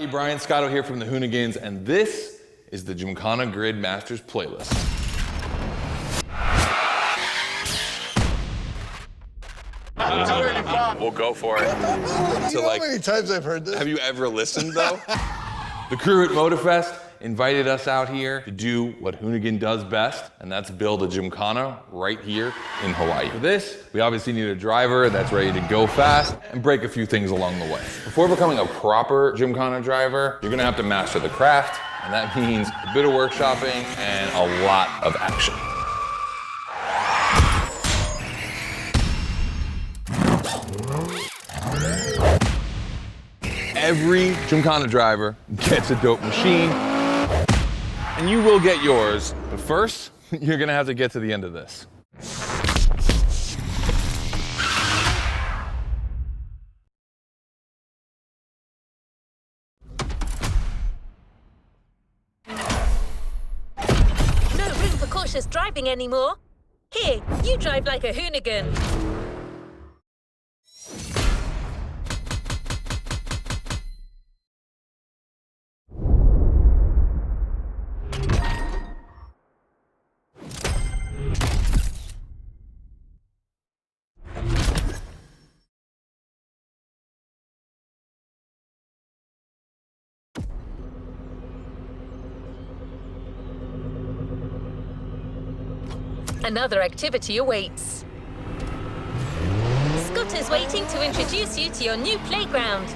Hey, Brian Scotto here from the Hoonigans, and this is the GYMKHANA Grid Masters playlist. We'll go for it. You know how many times I've heard this? Have you ever listened, though? The crew at MOTORFEST invited us out here to do what Hoonigan does best, and that's build a GYMKHANA right here in Hawaii. For this, we obviously need a driver that's ready to go fast and break a few things along the way. Before becoming a proper GYMKHANA driver, you're gonna have to master the craft, and that means a bit of workshopping and a lot of action. Every GYMKHANA driver gets a dope machine, and you will get yours. But first, you're gonna have to get to the end of this. No room for cautious driving anymore. Here, you drive like a Hoonigan. Another activity awaits. Scott is waiting to introduce you to your new playground.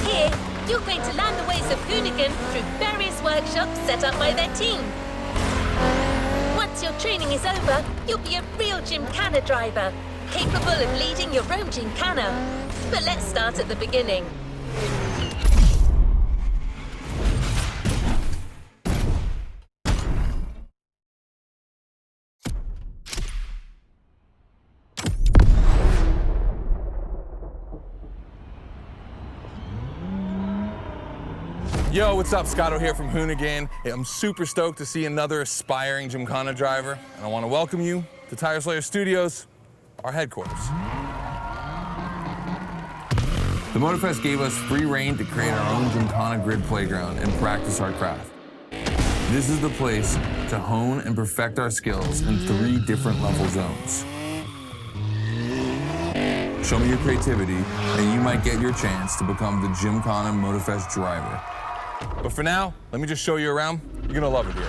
Here, you're going to learn the ways of Hoonigan through various workshops set up by their team. Once your training is over, you'll be a real GYMKHANA driver, capable of leading your own GYMKHANA. But let's start at the beginning. Yo, what's up? Scotto here from Hoonigan. Hey, I'm super stoked to see another aspiring GYMKHANA driver, and I want to welcome you to Tire Slayer Studios, our headquarters. The MOTORFEST gave us free reign to create our own GYMKHANA grid playground and practice our craft. This is the place to hone and perfect our skills in 3 different level zones. Show me your creativity, and you might get your chance to become the GYMKHANA MOTORFEST driver. But for now, let me just show you around. You're gonna love it here.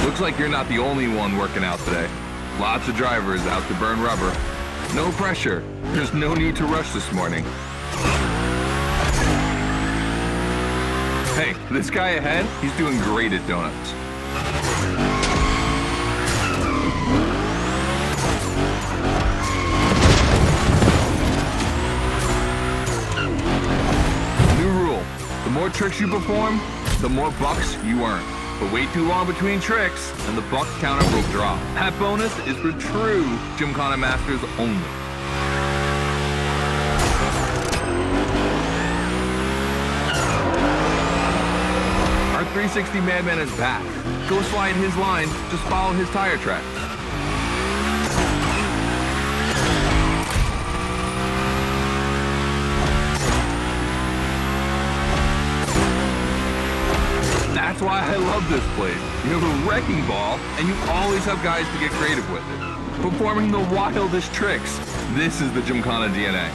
Looks like you're not the only one working out today. Lots of drivers out to burn rubber. No pressure. There's no need to rush this morning. Hey, this guy ahead, he's doing great at donuts. New rule, the more tricks you perform, the more bucks you earn. But wait too long between tricks, and the buck counter will drop. That bonus is for true GYMKHANA masters only. Our 360 Madman is back. Go slide his line, just follow his tire track. That's why I love this place. You have a wrecking ball, and you always have guys to get creative with it. Performing the wildest tricks. This is the GYMKHANA DNA.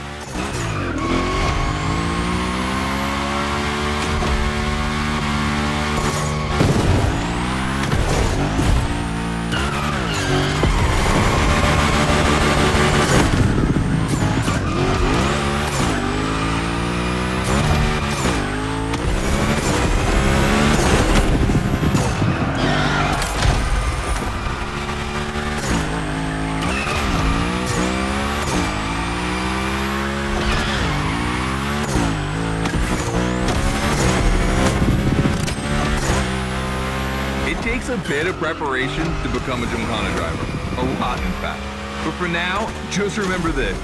It takes a bit of preparation to become a GYMKHANA driver. A lot, in fact. But for now, just remember this.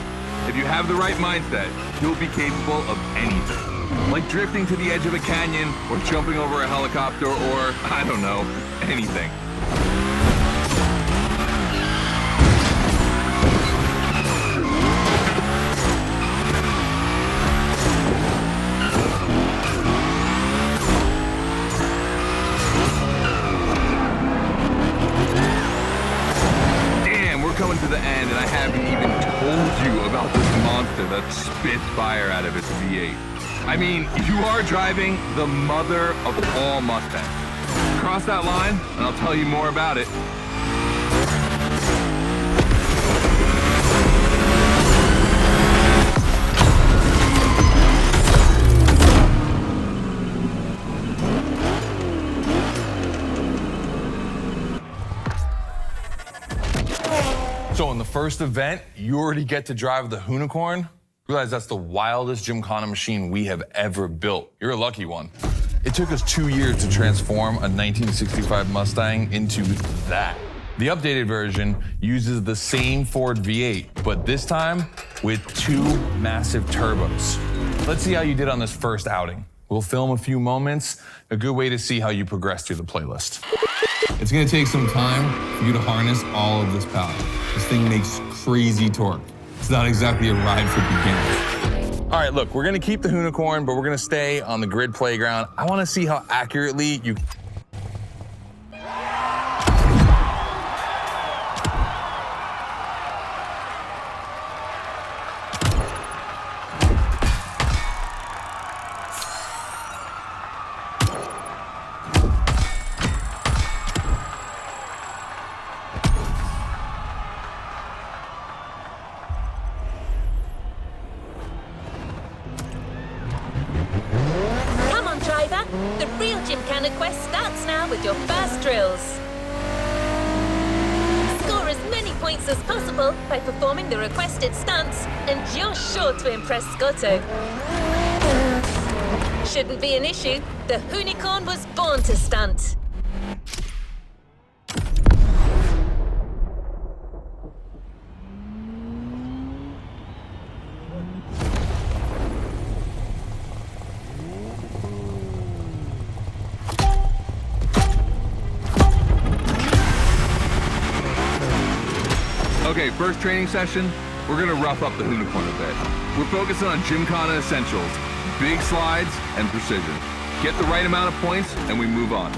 If you have the right mindset, you'll be capable of anything. like drifting to the edge of a canyon or jumping over a helicopter or, I don't know, anything. Coming to the end, and I haven't even told you about this monster that spits fire out of its V8. I mean, you are driving the mother of all Mustangs. Cross that line, and I'll tell you more about it. So in the first event, you already get to drive the Hoonigan. Realize that's the wildest GYMKHANA machine we have ever built. You're a lucky one. It took us 2 years to transform a 1965 Mustang into that. The updated version uses the same Ford V8, but this time with 2 massive turbos. Let's see how you did on this first outing. We'll film a few moments, a good way to see how you progress through the playlist. It's gonna take some time for you to harness all of this power. This thing makes crazy torque. It's not exactly a ride for beginners. All right, look, we're gonna keep the Hoonigan, but we're gonna stay on the grid playground. I wanna see how accurately you... The real GYMKHANA quest starts now with your first drills. Score as many points as possible by performing the requested stunts, and you're sure to impress Scotto. Shouldn't be an issue. The Hoonigan was born to stunt. Okay, first training session, we're gonna rough up the Hoonigan a bit. We're focusing on GYMKHANA essentials, big slides, and precision. Get the right amount of points, and we move on.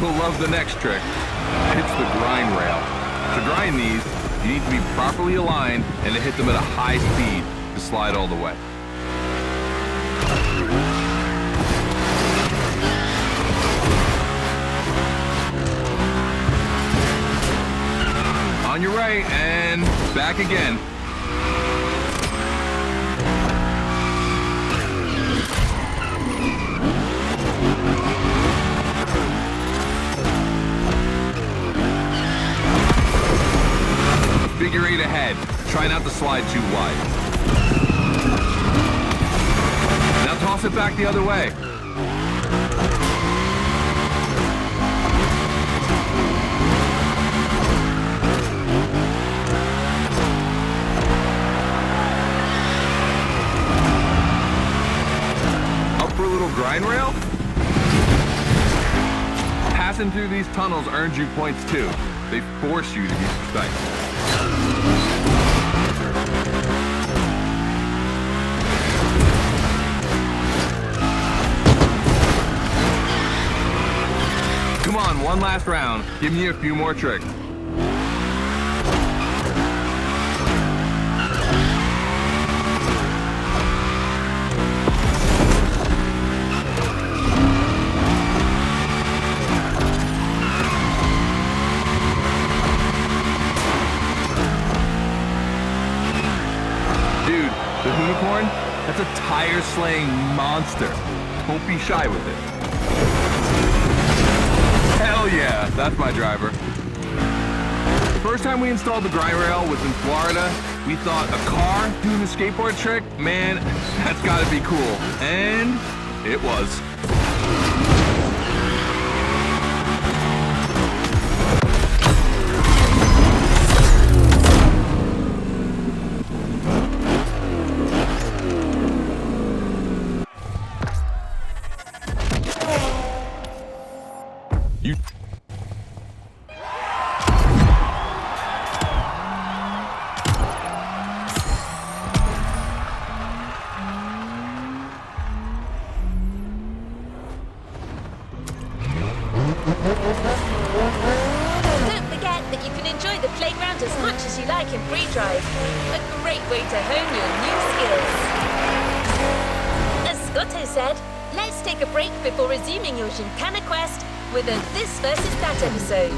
You'll love the next trick. It's the grind rail. To grind these, you need to be properly aligned and to hit them at a high speed to slide all the way. On your right and back again. Figure 8 ahead. Try not to slide too wide. Now toss it back the other way. Up for a little grind rail? Passing through these tunnels earns you points too. They force you to be precise. Come on, one last round. Give me a few more tricks. Dude, the Hoonigan, that's a tire-slaying monster. Don't be shy with it. Hell yeah, that's my driver. The first time we installed the grind rail was in Florida. We thought a car doing a skateboard trick? Man, that's gotta be cool. And it was. You Don't forget that you can enjoy the playground as much as you like in free drive. A great way to hone your new skills. As Scotto said, let's take a break before resuming your GYMKHANA quest with a This versus That episode.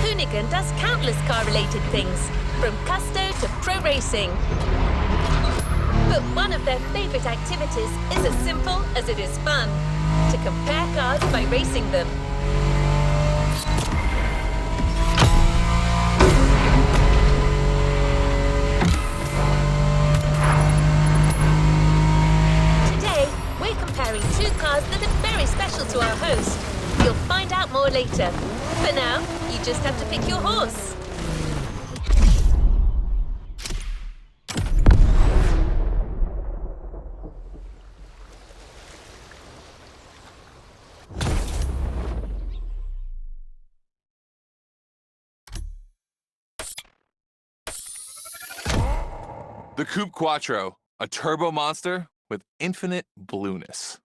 Hoonigan does countless car-related things, from custo to pro racing. But one of their favorite activities is as simple as it is fun: to compare cars by racing them. Today, we're comparing two cars that are very special to our host. You'll find out more later. For now, you just have to pick your horse. The Coupe Quattro, a turbo monster with infinite blueness.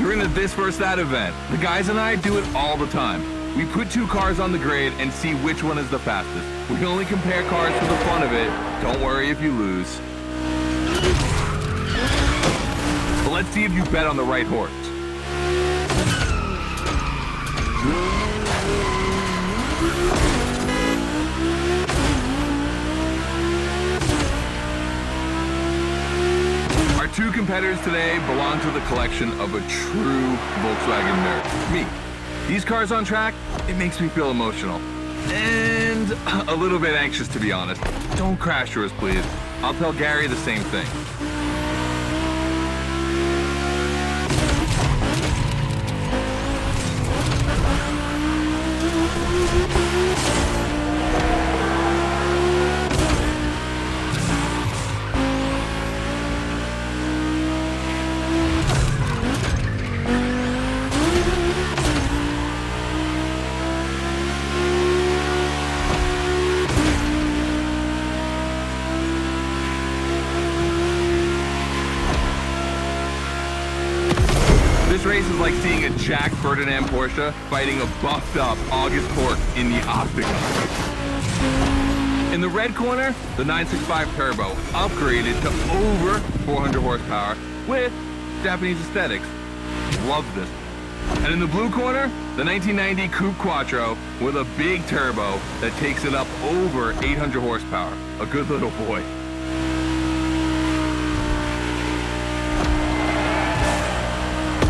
You're in a This versus That event. The guys and I do it all the time. We put two cars on the grid and see which one is the fastest. We only compare cars for the fun of it. Don't worry if you lose. But let's see if you bet on the right horse. Our two competitors today belong to the collection of a true Volkswagen nerd, me. These cars on track, it makes me feel emotional. And a little bit anxious, to be honest. Don't crash yours, please. I'll tell Gary the same thing. This race is like seeing a Jack Ferdinand Porsche fighting a buffed up August Pork in the octagon. In the red corner, the 965 Turbo, upgraded to over 400 horsepower with Japanese aesthetics. Love this. And in the blue corner, the 1990 Coupe Quattro with a big turbo that takes it up over 800 horsepower. A good little boy.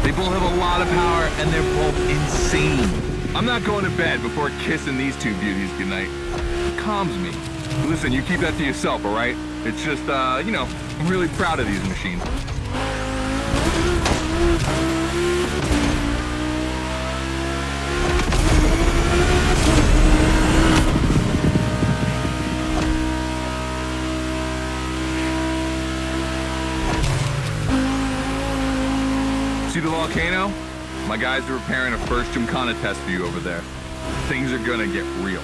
They both have a lot of power, and they're both insane. I'm not going to bed before kissing these two beauties goodnight. It calms me. Listen, you keep that to yourself, all right? It's just, you know, I'm really proud of these machines. See the volcano? My guys are preparing a first GYMKHANA test for you over there. Things are gonna get real.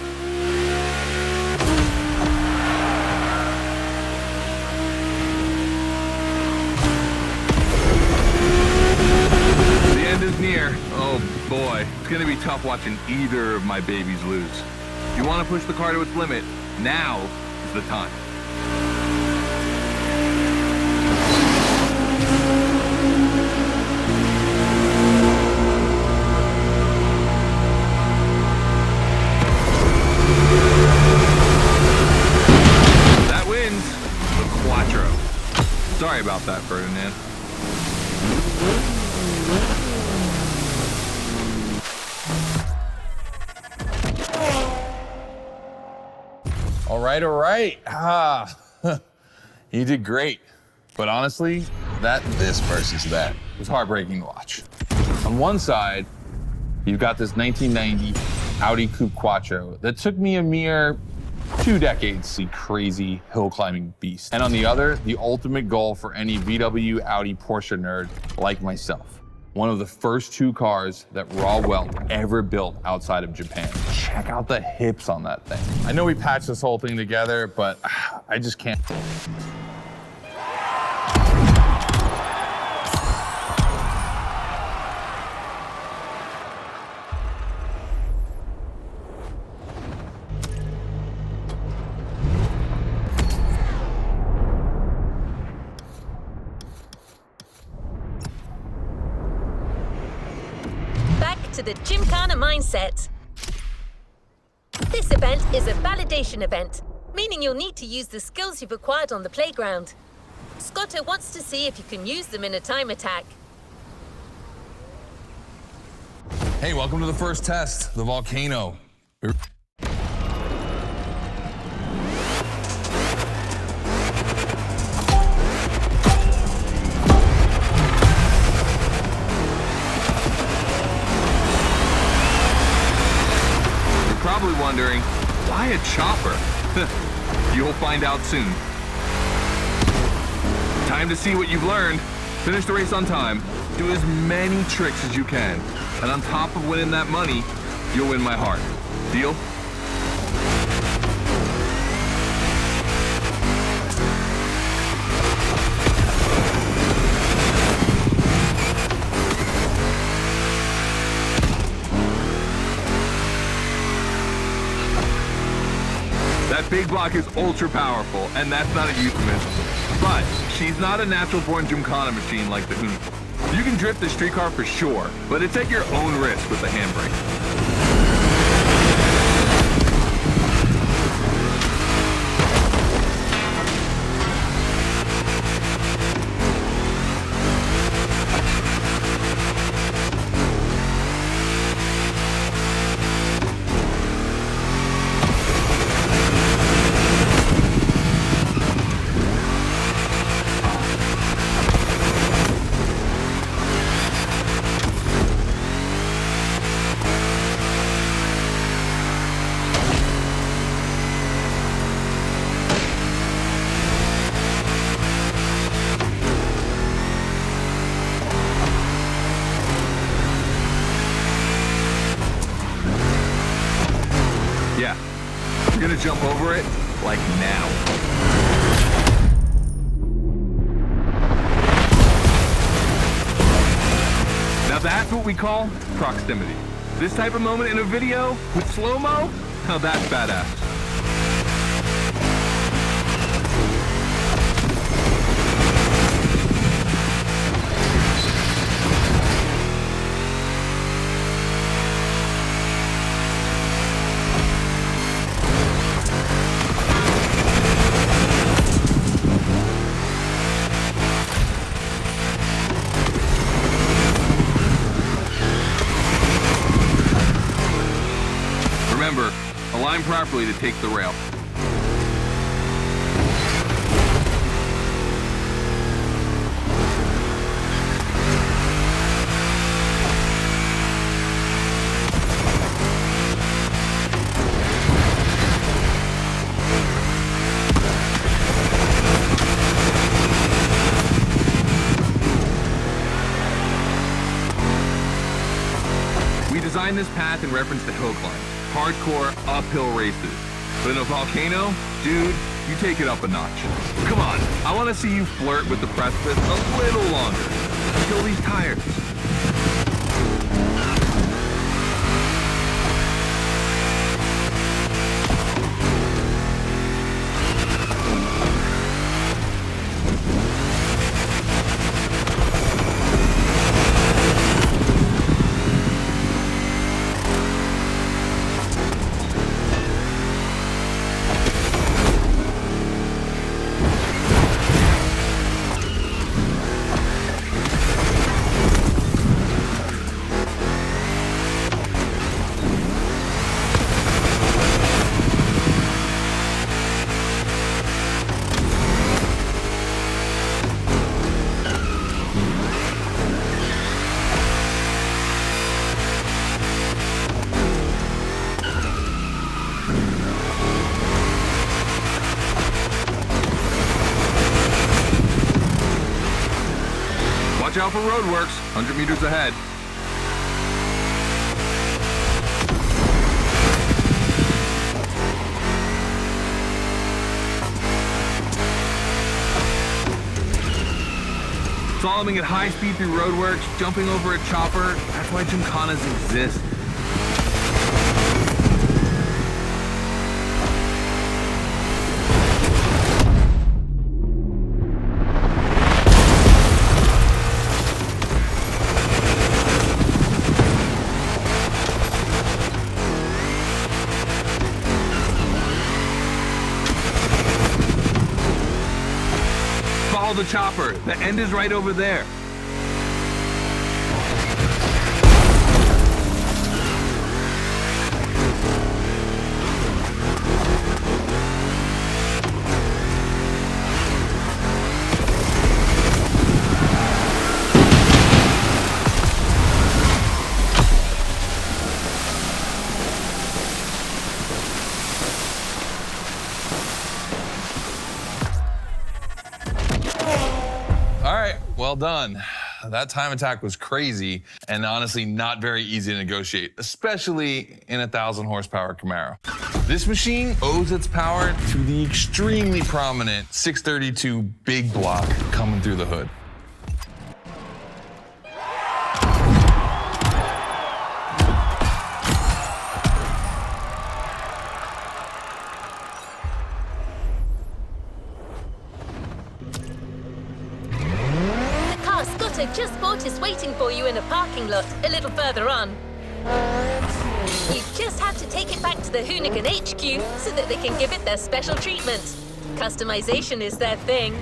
The end is near. Oh boy, it's gonna be tough watching either of my babies lose. If you wanna push the car to its limit, now is the time. Sorry about that, Ferdinand. All right. You did great. But honestly, this versus that was heartbreaking to watch. On one side, you've got this 1990 Audi Coupe Quattro that took me a mere 2 decades to see crazy hill climbing beast. And on the other, the ultimate goal for any VW, Audi, Porsche nerd like myself. One of the first 2 cars that Raw Welt ever built outside of Japan. Check out the hips on that thing. I know we patched this whole thing together, but I just can't. To the GYMKHANA mindset. This event is a validation event, meaning you'll need to use the skills you've acquired on the playground. Scotto wants to see if you can use them in a time attack. Hey, welcome to the first test, the volcano. Probably wondering, why a chopper? You'll find out soon. Time to see what you've learned. Finish the race on time, do as many tricks as you can, and on top of winning that money, you'll win my heart. Deal? That big block is ultra powerful, and that's not a euphemism. But she's not a natural-born GYMKHANA machine like the Hoonigan. You can drift the street car for sure, but it's at your own risk with the handbrake. Yeah, I'm gonna jump over it, like now. Now that's what we call proximity. This type of moment in a video with slow-mo, now that's badass. Remember, align properly to take the rail. We designed this path in reference to hill climb. Hardcore uphill races. But in a volcano, dude, you take it up a notch. Come on, I want to see you flirt with the precipice a little longer. Kill these tires. Watch out for roadworks, 100 meters ahead. Slaloming at high speed through roadworks, jumping over a chopper, that's why Gymkhanas exist. Follow the chopper. The end is right over there. Well done. That time attack was crazy and honestly not very easy to negotiate, especially in a 1,000 horsepower Camaro. This machine owes its power to the extremely prominent 632 big block coming through the hood. Just bought is waiting for you in a parking lot a little further on. You just have to take it back to the Hoonigan HQ so that they can give it their special treatment. Customization is their thing.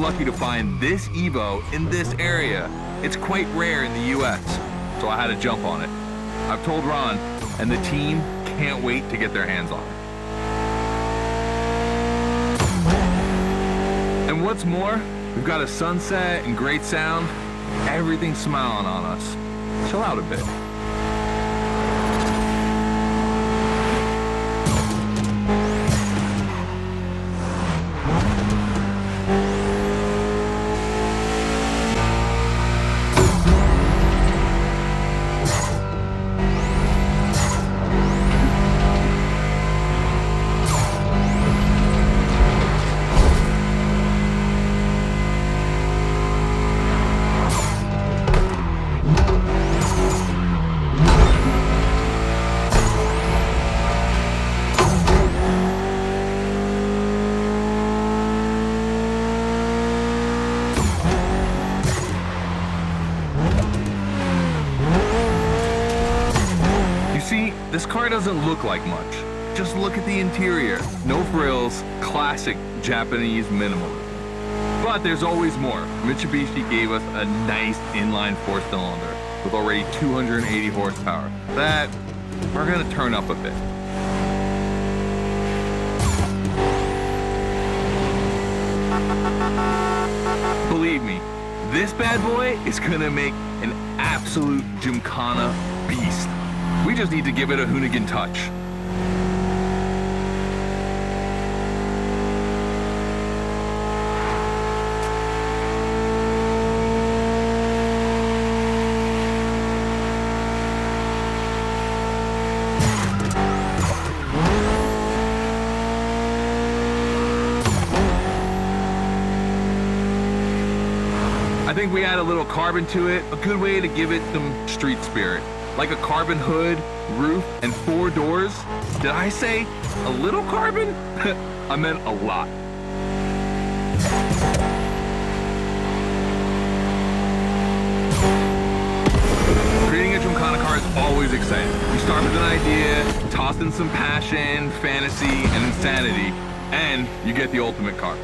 Lucky to find this Evo in this area. It's quite rare in the US, so I had to jump on it. I've told Ron, and the team can't wait to get their hands on it. And what's more, we've got a sunset and great sound. Everything's smiling on us. Chill out a bit. This car doesn't look like much. Just look at the interior. No frills, classic Japanese minimalism. But there's always more. Mitsubishi gave us a nice inline 4-cylinder with already 280 horsepower. That we're gonna turn up a bit. Believe me, this bad boy is gonna make an absolute GYMKHANA beast. We just need to give it a Hoonigan touch. I think we add a little carbon to it, a good way to give it some street spirit. Like a carbon hood, roof, and 4 doors. Did I say a little carbon? I meant a lot. Creating a GYMKHANA car is always exciting. You start with an idea, toss in some passion, fantasy, and insanity, and you get the ultimate car.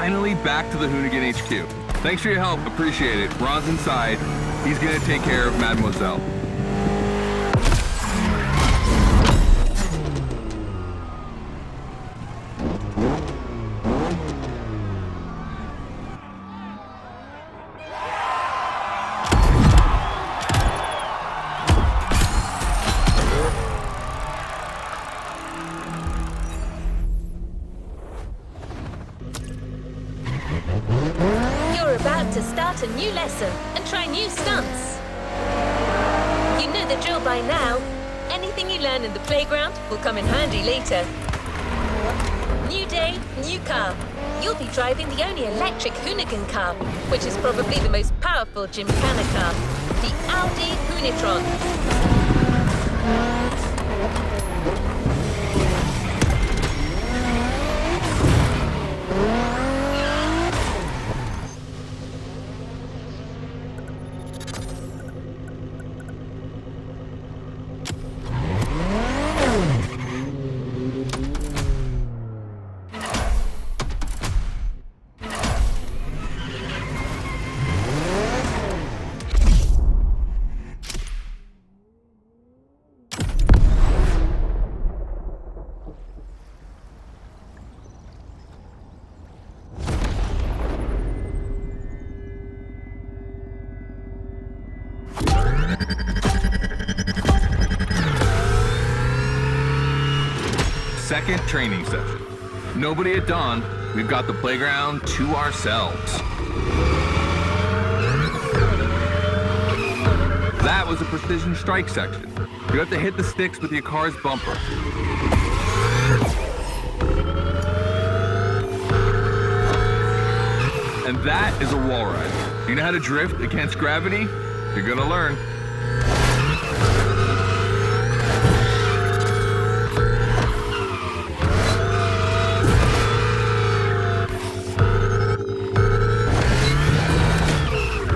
Finally back to the Hoonigan HQ. Thanks for your help, appreciate it. Ron's inside. He's gonna take care of Mademoiselle. You're about to start a new lesson and try new stunts. You know the drill by now. Anything you learn in the playground will come in handy later. New day, new car. You'll be driving the only electric Hoonigan car, which is probably the most powerful GYMKHANA car, the Audi Hoonitron. Second training session. Nobody at dawn. We've got the playground to ourselves. That was a precision strike section. You have to hit the sticks with your car's bumper. And that is a wall ride. You know how to drift against gravity? You're gonna learn.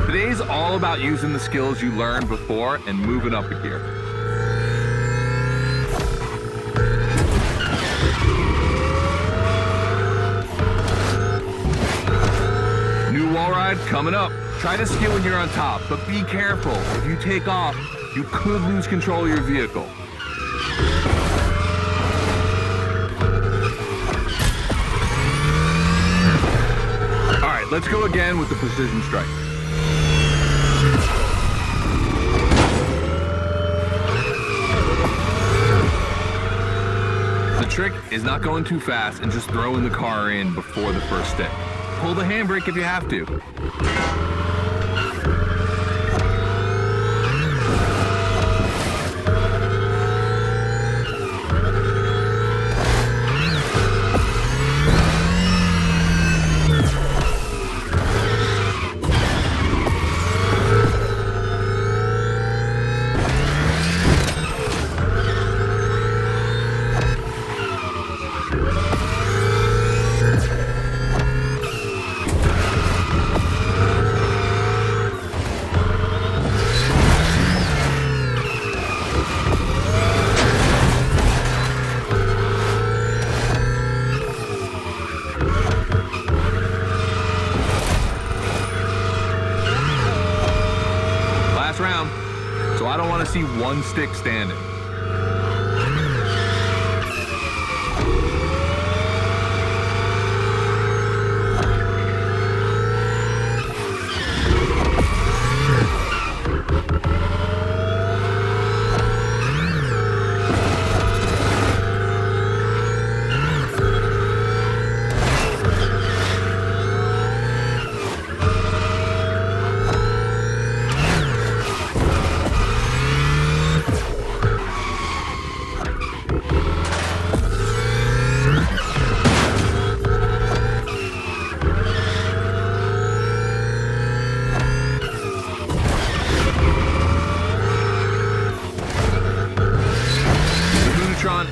Today's all about using the skills you learned before and moving up a gear. New wall ride coming up. Try to ski when you're on top, but be careful. If you take off, you could lose control of your vehicle. All right, let's go again with the precision strike. The trick is not going too fast and just throwing the car in before the first stick. Pull the handbrake if you have to. see one stick standing.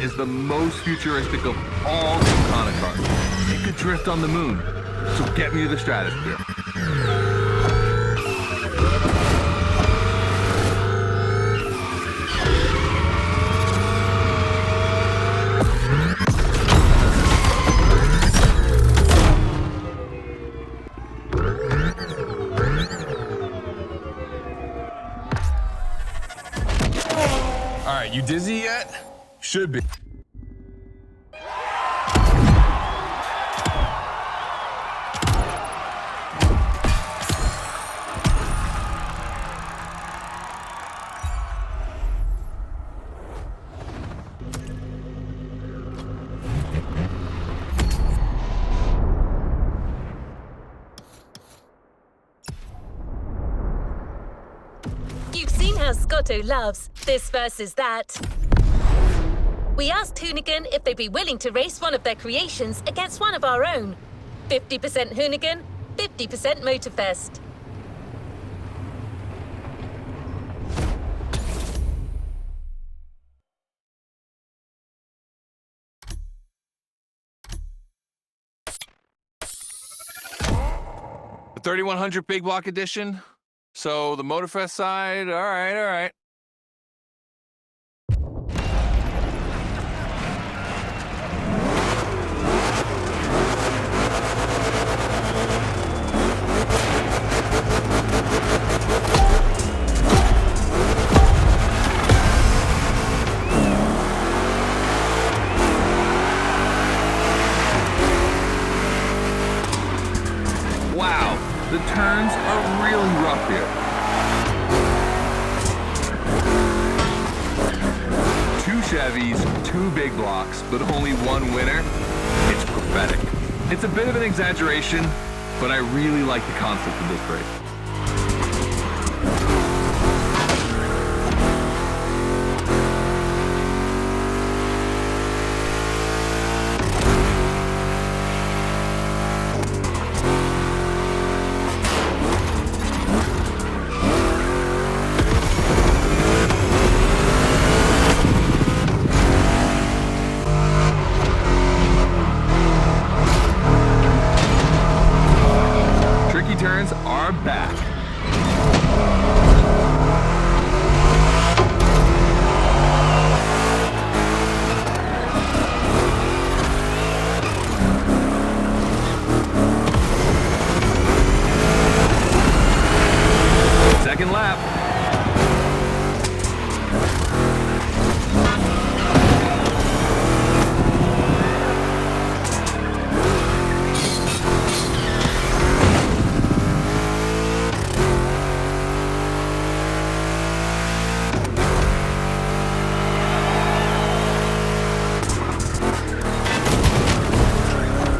Is the most futuristic of all GYMKHANA cars. It could drift on the moon, so get me to the stratosphere. All right, you dizzy yet? Should be. You've seen how Scotto loves this versus that. We asked Hoonigan if they'd be willing to race one of their creations against one of our own. 50% Hoonigan, 50% MOTORFEST. The 3100 Big Block Edition. So the MOTORFEST side, all right. Wow, the turns are really rough here. Two Chevys, two big blocks, but only one winner. It's pathetic. It's a bit of an exaggeration, but I really like the concept of this race. Turns are back. Second lap.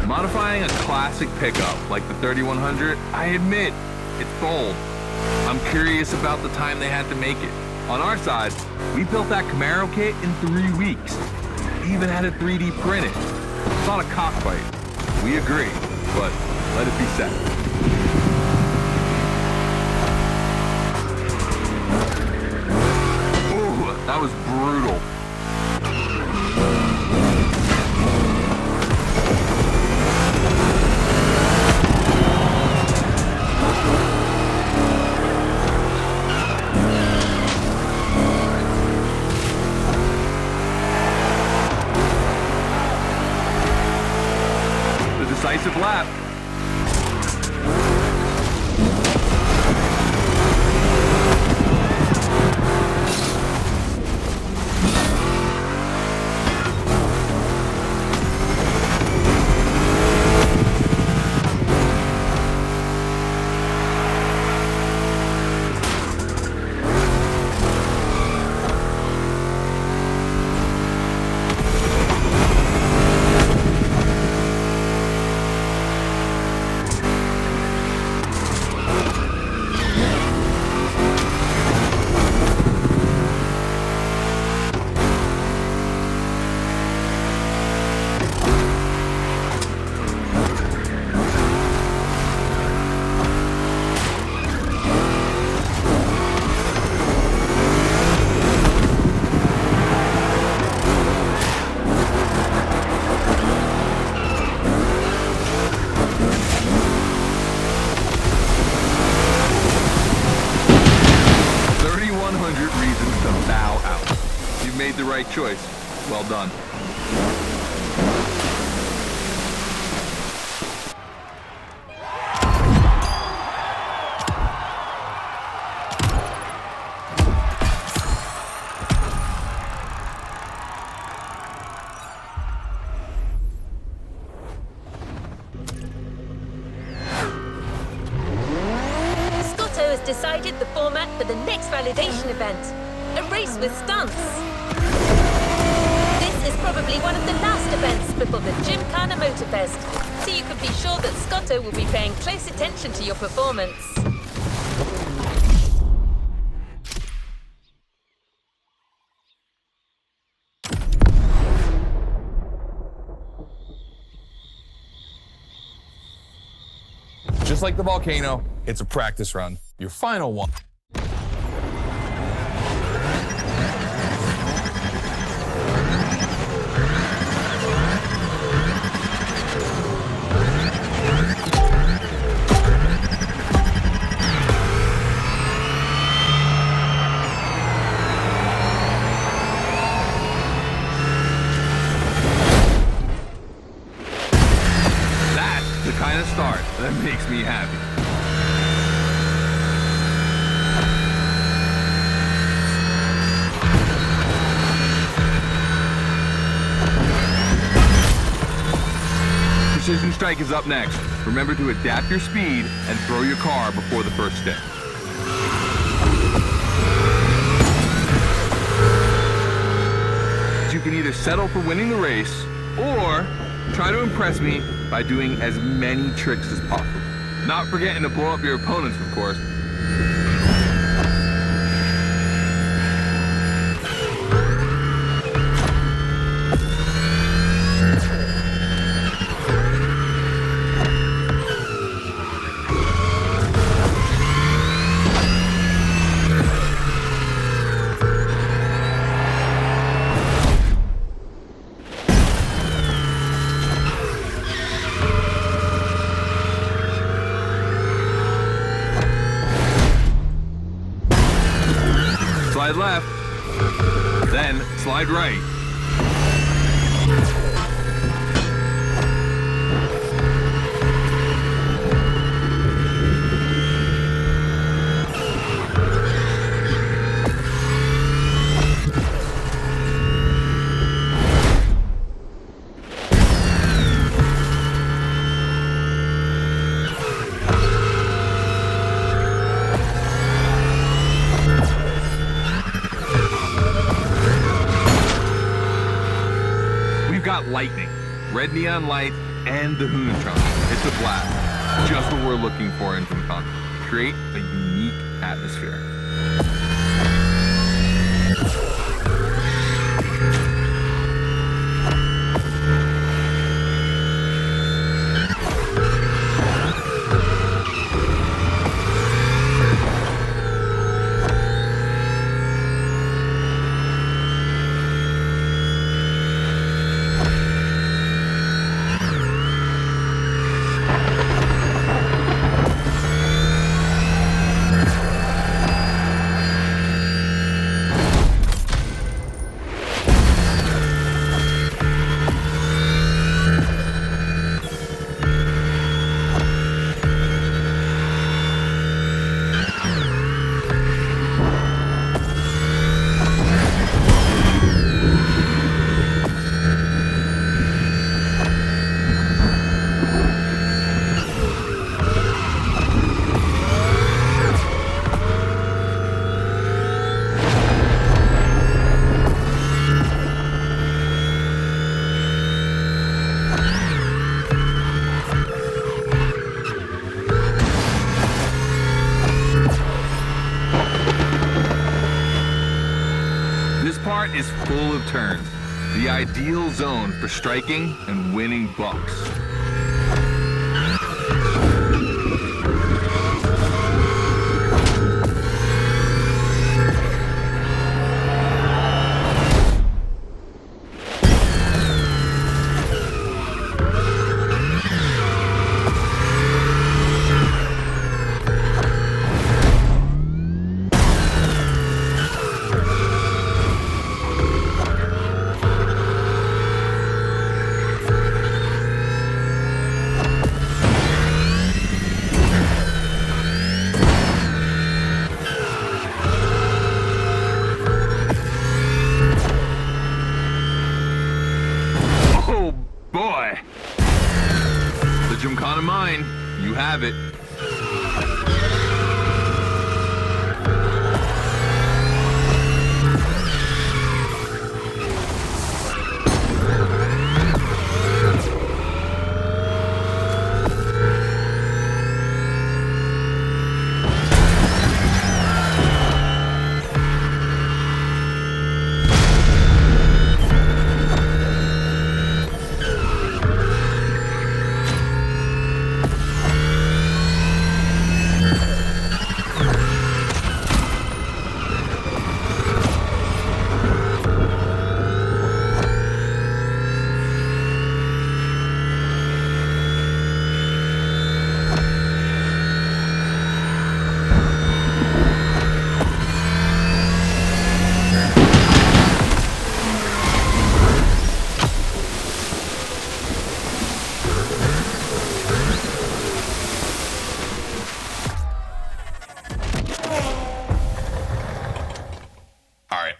Modifying a classic pickup like the 3100, I admit, it's bold. I'm curious about the time they had to make it. On our side, we built that Camaro kit in 3 weeks. Even had it 3D printed. Thought a cockfight. We agree, but let it be said. Ooh, that was brutal. Decisive lap. made the right choice. Well done. Decided the format for the next validation event, a race with stunts. This is probably one of the last events before the GYMKHANA MOTORFEST, so you can be sure that Scotto will be paying close attention to your performance. Just like the volcano, it's a practice run. Your final one. That's the kind of start that makes me happy. Precision Strike is up next. Remember to adapt your speed and throw your car before the first stick. You can either settle for winning the race or try to impress me by doing as many tricks as possible. Not forgetting to blow up your opponents, of course. Slide left, then slide right. Lightning, red neon light, and the Hoonigan. It's a blast. Just what we're looking for in GYMKHANA. Create a unique atmosphere. Is full of turns, the ideal zone for striking and winning bucks. of mine. You have it.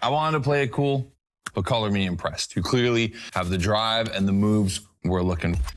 I wanted to play it cool, but color me impressed. You clearly have the drive and the moves we're looking for.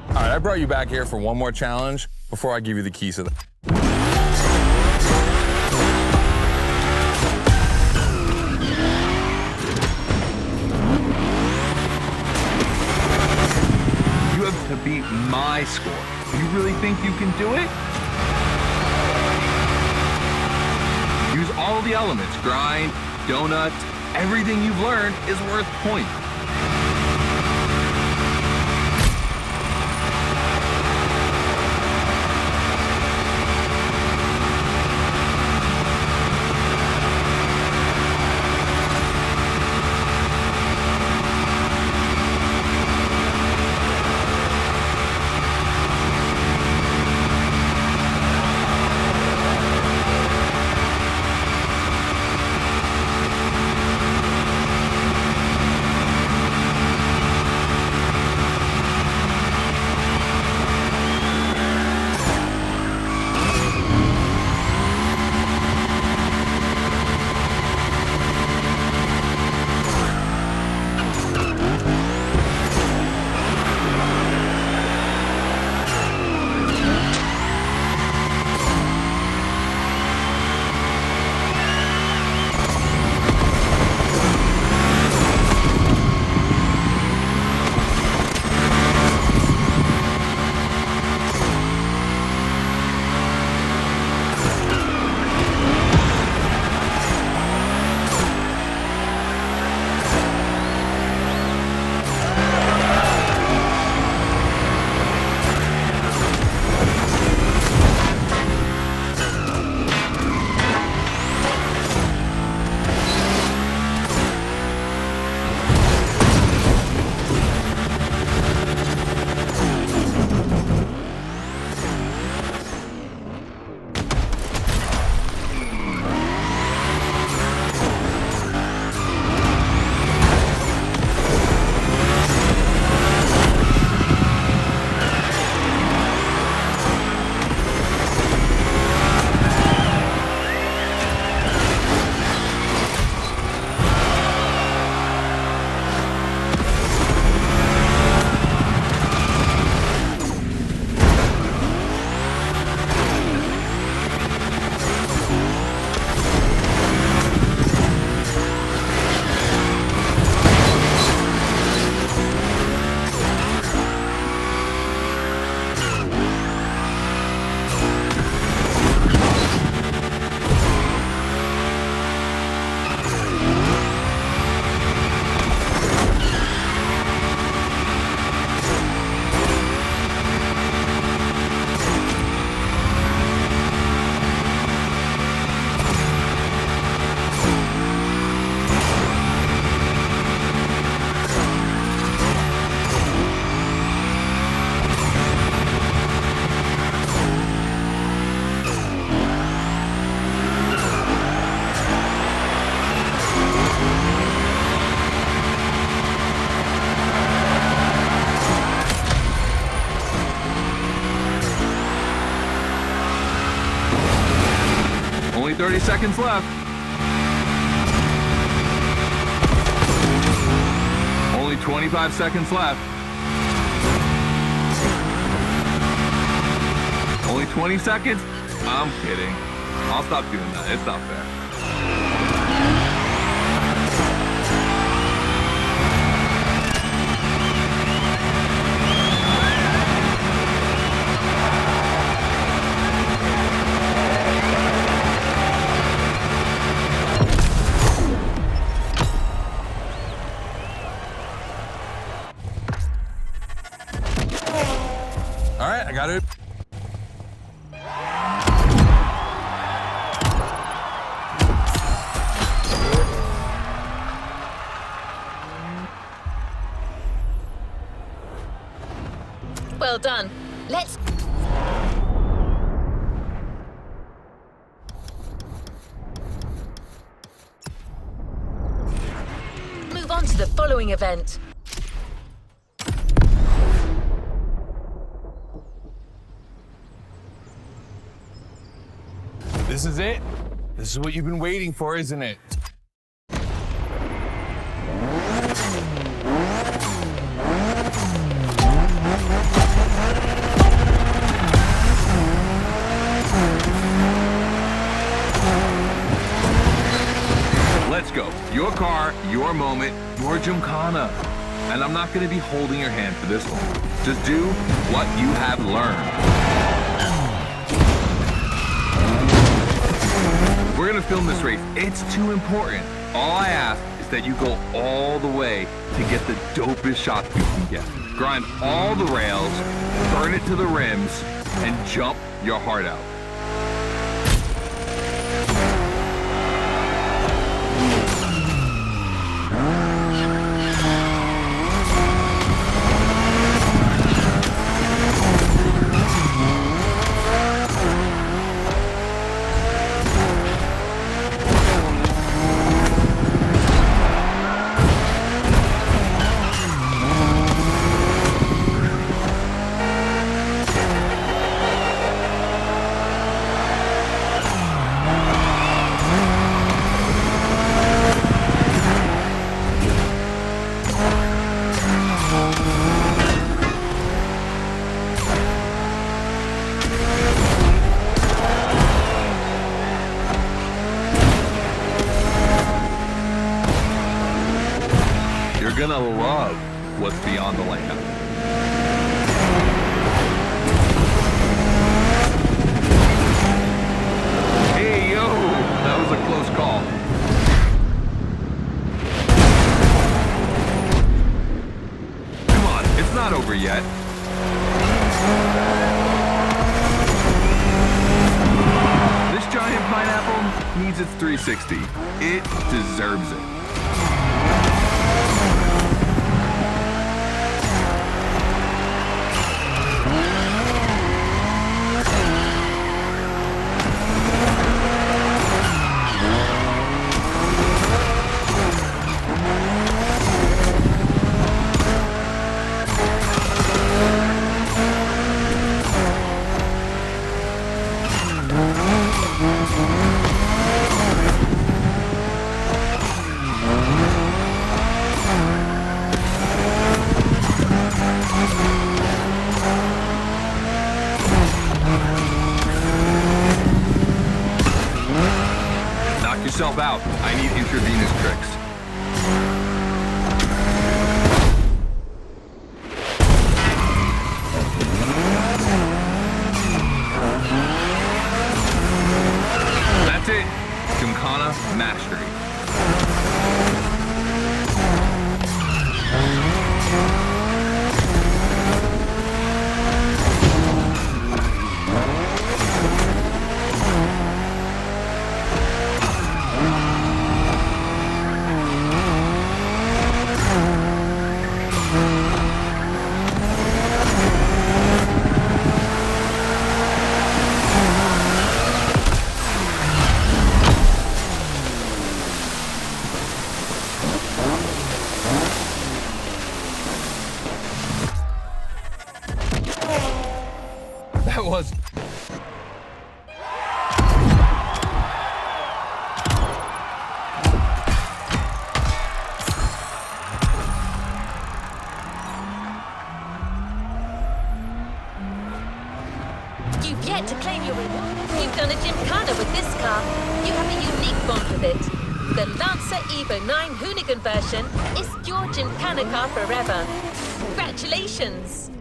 All right, I brought you back here for one more challenge before I give you the keys to the... You have to beat my score. You really think you can do it? Use all the elements. Grind, donuts, everything you've learned is worth points. 30 seconds left. Only 25 seconds left. Only 20 seconds? I'm kidding. I'll stop doing that. It's not fair. All right, I got it. Well done. Let's... move on to the following event. This is it. This is what you've been waiting for, isn't it? Let's go. Your car, your moment, your Gymkhana. And I'm not going to be holding your hand for this one. Just do what you have learned. We're going to film this race. It's too important. All I ask is that you go all the way to get the dopest shots you can get. Grind all the rails, burn it to the rims, and jump your heart out. You're gonna love what's beyond the layup. Hey, yo, that was a close call. Come on, it's not over yet. This giant pineapple needs its 360. It deserves it. Yourself out. I need intravenous tricks. That's it. Gymkhana mastery. You've yet to claim your reward. You've done a Gymkhana with this car. You have a unique bond with it. The Lancer Evo 9 Hoonigan version is your Gymkhana car forever. Congratulations!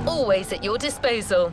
Always at your disposal.